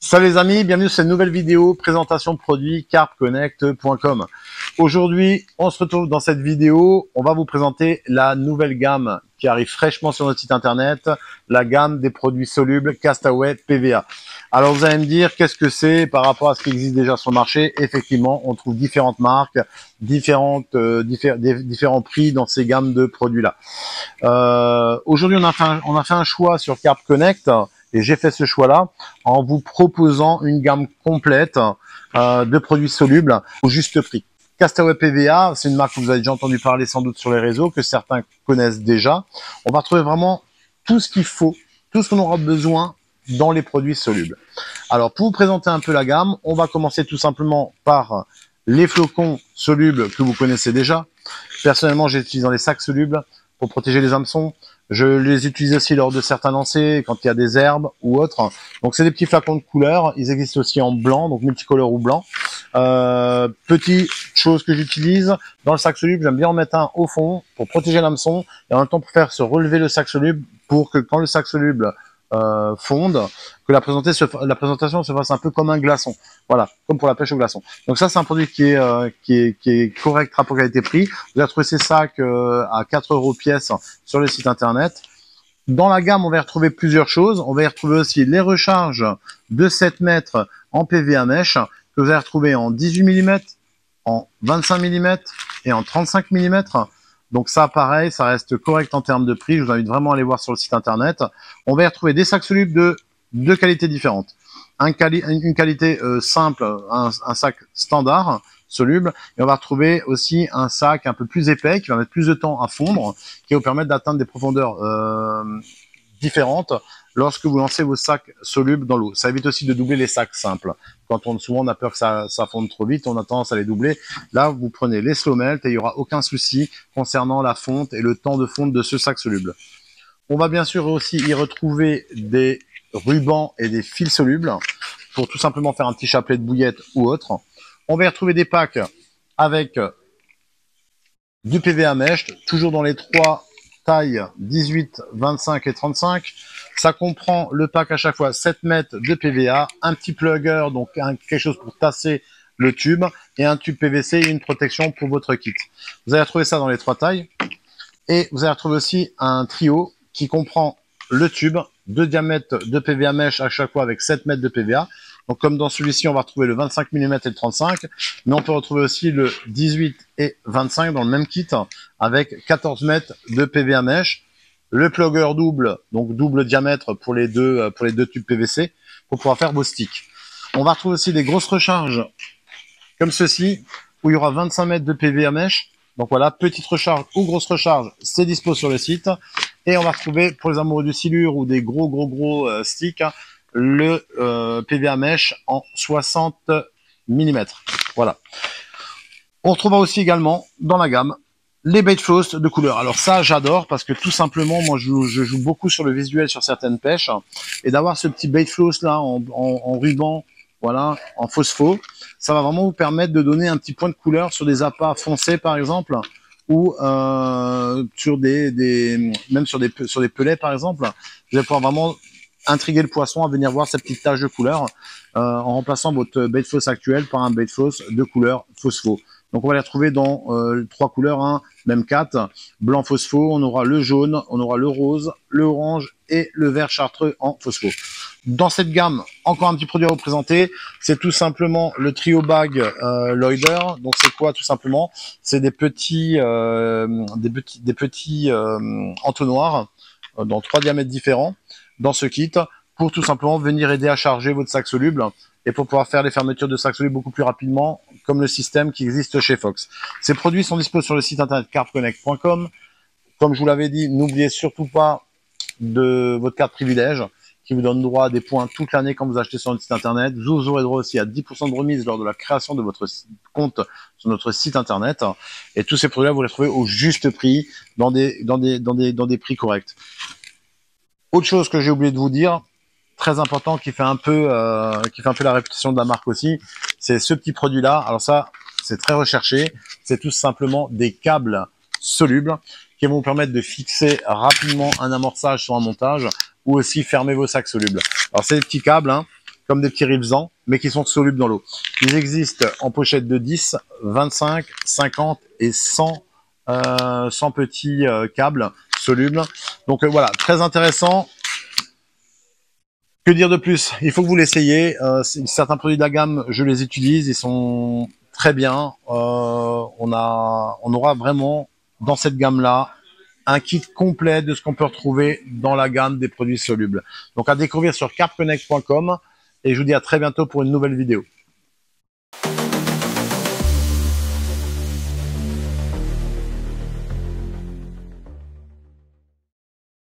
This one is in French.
Salut les amis, bienvenue sur cette nouvelle vidéo présentation de produits carpconnect.com. Aujourd'hui, on se retrouve dans cette vidéo, on va vous présenter la nouvelle gamme qui arrive fraîchement sur notre site internet, la gamme des produits solubles Castaway PVA. Alors vous allez me dire qu'est-ce que c'est par rapport à ce qui existe déjà sur le marché. Effectivement, on trouve différentes marques, différents prix dans ces gammes de produits là. Aujourd'hui, on a fait un choix sur Carp Connect. Et j'ai fait ce choix-là en vous proposant une gamme complète de produits solubles au juste prix. Castaway PVA, c'est une marque que vous avez déjà entendu parler sans doute sur les réseaux, que certains connaissent déjà. On va retrouver vraiment tout ce qu'il faut, tout ce qu'on aura besoin dans les produits solubles. Alors, pour vous présenter un peu la gamme, on va commencer tout simplement par les flocons solubles que vous connaissez déjà. Personnellement, j'utilise dans les sacs solubles pour protéger les hameçons. Je les utilise aussi lors de certains lancers, quand il y a des herbes ou autres. Donc, c'est des petits flacons de couleur. Ils existent aussi en blanc, donc multicolore ou blanc. Petite chose que j'utilise dans le sac soluble, j'aime bien en mettre un au fond pour protéger l'hameçon et en même temps pour faire se relever le sac soluble pour que quand le sac soluble fonde, que la présentation se fasse un peu comme un glaçon. Voilà, comme pour la pêche au glaçon. Donc ça, c'est un produit qui est correct rapport qualité-prix. Vous allez retrouver ces sacs à 4 € pièce sur le site internet. Dans la gamme, on va y retrouver plusieurs choses. On va y retrouver aussi les recharges de 7 mètres en PVA mèche que vous allez retrouver en 18 mm, en 25 mm et en 35 mm. Donc ça, pareil, ça reste correct en termes de prix. Je vous invite vraiment à aller voir sur le site internet. On va y retrouver des sacs solubles de deux qualités différentes. Une qualité simple, un sac standard soluble, et on va retrouver aussi un sac un peu plus épais qui va mettre plus de temps à fondre, qui va vous permettre d'atteindre des profondeurs différentes lorsque vous lancez vos sacs solubles dans l'eau. Ça évite aussi de doubler les sacs simples. Souvent on a peur que ça fonde trop vite, on a tendance à les doubler. Là, vous prenez les slow melt et il n'y aura aucun souci concernant la fonte et le temps de fonte de ce sac soluble. On va bien sûr aussi y retrouver des rubans et des fils solubles pour tout simplement faire un petit chapelet de bouillette ou autre. On va y retrouver des packs avec du PVA mèche, toujours dans les trois tailles 18, 25 et 35. Ça comprend le pack à chaque fois 7 mètres de PVA, un petit plugger, donc quelque chose pour tasser le tube, et un tube PVC et une protection pour votre kit. Vous allez retrouver ça dans les trois tailles. Et vous allez retrouver aussi un trio qui comprend le tube, 2 diamètres de PVA mèche à chaque fois avec 7 mètres de PVA. Donc comme dans celui-ci, on va retrouver le 25 mm et le 35, mais on peut retrouver aussi le 18 et 25 dans le même kit avec 14 mètres de PVA mèche, le plugger double, donc double diamètre pour les deux tubes PVC pour pouvoir faire vos sticks. On va retrouver aussi des grosses recharges comme ceci où il y aura 25 mètres de PVA mèche. Donc voilà, petite recharge ou grosse recharge, c'est dispo sur le site. Et on va retrouver pour les amoureux du silure ou des gros sticks, le PVA mèche en 60 mm. Voilà. On retrouvera aussi également dans la gamme les bait floss de couleur. Alors ça, j'adore parce que tout simplement, moi, je joue beaucoup sur le visuel sur certaines pêches et d'avoir ce petit bait floss là en ruban, voilà, en phospho, ça va vraiment vous permettre de donner un petit point de couleur sur des appâts foncés par exemple ou sur même sur des pelets par exemple. Vous allez pouvoir vraiment intriguer le poisson à venir voir cette petite tache de couleur en remplaçant votre bait floss actuel par un bait floss de couleur phospho. Donc on va les retrouver dans 3 couleurs, hein, même 4. Blanc phospho, on aura le jaune, on aura le rose, le orange et le vert chartreux en phospho. Dans cette gamme, encore un petit produit à vous présenter, c'est tout simplement le trio bag Loider. Donc c'est quoi tout simplement? C'est des petits entonnoirs dans 3 diamètres différents dans ce kit pour tout simplement venir aider à charger votre sac soluble et pour pouvoir faire les fermetures de sacs solubles beaucoup plus rapidement comme le système qui existe chez Fox. Ces produits sont disponibles sur le site internet carpconnect.com. Comme je vous l'avais dit, n'oubliez surtout pas de votre carte privilège qui vous donne droit à des points toute l'année quand vous achetez sur notre site internet. Vous aurez droit aussi à 10% de remise lors de la création de votre compte sur notre site internet. Et tous ces produits-là, vous les trouvez au juste prix, dans des prix corrects. Autre chose que j'ai oublié de vous dire, très important, qui fait un peu la réputation de la marque aussi, c'est ce petit produit-là. Alors ça, c'est très recherché. C'est tout simplement des câbles solubles qui vont vous permettre de fixer rapidement un amorçage sur un montage ou aussi fermer vos sacs solubles. Alors c'est des petits câbles, hein, comme des petits rivesans, mais qui sont solubles dans l'eau. Ils existent en pochette de 10, 25, 50 et 100, 100 petits câbles solubles. Donc voilà, très intéressant. Que dire de plus? Il faut que vous l'essayiez. Certains produits de la gamme, je les utilise, ils sont très bien. On aura vraiment dans cette gamme-là un kit complet de ce qu'on peut retrouver dans la gamme des produits solubles. Donc à découvrir sur carpconnect.com et je vous dis à très bientôt pour une nouvelle vidéo.